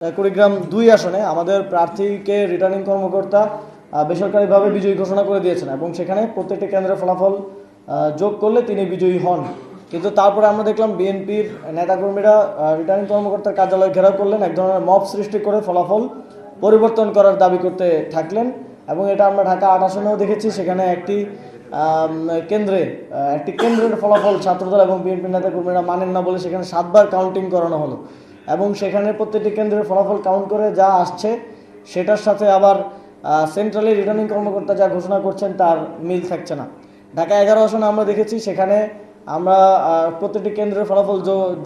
কুড়িগ্রাম ২ আসনে আমাদের প্রার্থীকে রিটার্নিং কর্মকর্তা বেসরকারিভাবে বিজয়ী ঘোষণা করে দিয়েছেন এবং সেখানে প্রত্যেকটি কেন্দ্রের ফলাফল যোগ করলে তিনি বিজয়ী হন। কিন্তু তারপরে আমরা দেখলাম বিএনপির নেতাকর্মীরা রিটার্নিং কর্মকর্তার কার্যালয় ঘেরাও করলেন, এক ধরনের মব সৃষ্টি করে ফলাফল পরিবর্তন করার দাবি করতে থাকলেন এবং এটা আমরা ঢাকা ৮ আসনেও দেখেছি। সেখানে একটি কেন্দ্রের ফলাফল ছাত্রদল এবং বিএনপির নেতাকর্মীরা মানেন না বলে সেখানে ৭ বার কাউন্টিং করানো হলো এবং সেখানে প্রত্যেকটি কেন্দ্রের ফলাফল কাউন্ট করে যা আসছে সেটার সাথে আবার সেন্ট্রালি রিটার্নিং কর্মকর্তা যা ঘোষণা করছেন তার মিল থাকছে না। ঢাকা ১১ আসনে আমরা দেখেছি, সেখানে আমরা প্রত্যেকটি কেন্দ্রের ফলাফল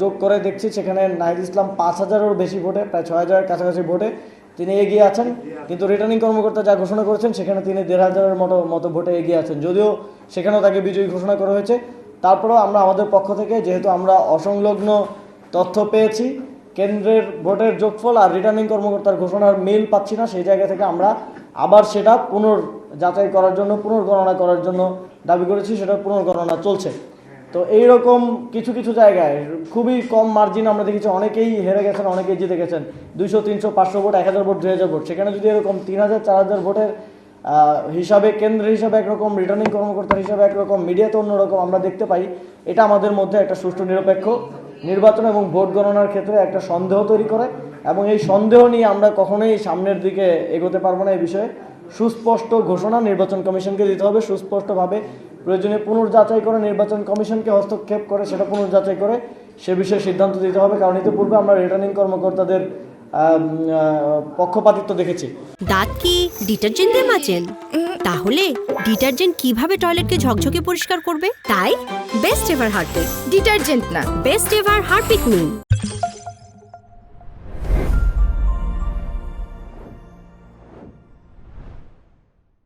যোগ করে দেখছি সেখানে নাহিদ ইসলাম ৫,০০০-এরও বেশি ভোটে, প্রায় ৬,০০০-এর কাছাকাছি ভোটে তিনি এগিয়ে আছেন। কিন্তু রিটার্নিং কর্মকর্তা যা ঘোষণা করেছেন সেখানে তিনি ১,৫০০-এর মতো ভোটে এগিয়ে আছেন, যদিও সেখানেও তাকে বিজয়ী ঘোষণা করা হয়েছে। তারপরেও আমরা আমাদের পক্ষ থেকে, যেহেতু আমরা অসংলগ্ন তথ্য পেয়েছি, কেন্দ্রের ভোটের যোগফল আর রিটার্নিং কর্মকর্তার ঘোষণার মিল পাচ্ছি না, সেই জায়গা থেকে আমরা আবার সেটা পুনর্যাচাই করার জন্য, পুনর্গণনা করার জন্য দাবি করেছি। সেটা পুনর্গণনা চলছে। তো এইরকম কিছু কিছু জায়গায় খুবই কম মার্জিন আমরা দেখেছি, অনেকেই হেরে গেছেন, অনেকেই জিতে গেছেন, ২০০, ৩০০, ৫০০ ভোট, ১,০০০ ভোট, ২,০০০ ভোট। সেখানে যদি এরকম ৩,০০০, ৪,০০০ ভোটের হিসাবে, কেন্দ্রের হিসাবে একরকম, রিটার্নিং কর্মকর্তার হিসাবে একরকম, মিডিয়াতে অন্যরকম আমরা দেখতে পাই, এটা আমাদের মধ্যে একটা সুষ্ঠু নিরপেক্ষ নির্বাচন এবং ভোট গণনার ক্ষেত্রে একটা সন্দেহ তৈরি করে এবং এই সন্দেহ নিয়ে আমরা কখনোই সামনের দিকে এগোতে পারবো না। এই বিষয়ে সুস্পষ্ট ঘোষণা নির্বাচন কমিশনকে দিতে হবে, সুস্পষ্টভাবে প্রয়োজনীয় পুনর্যাচাই করে নির্বাচন কমিশনকে হস্তক্ষেপ করে সেটা পুনর্যাচাই করে সে বিষয়ে সিদ্ধান্ত দিতে হবে। কারণ ইতিপূর্বে আমরা রিটার্নিং কর্মকর্তাদের পক্ষপাতিত্ব দেখেছি। দাঁত কি ডিটারজেন্ট দিয়ে মাজেন? তাহলে ডিটারজেন্ট কিভাবে টয়লেটকে ঝকঝকে পরিষ্কার করবে? তাই বেস্ট এভার হারপিক। ডিটারজেন্ট না, বেস্ট এভার হারপিক নিন।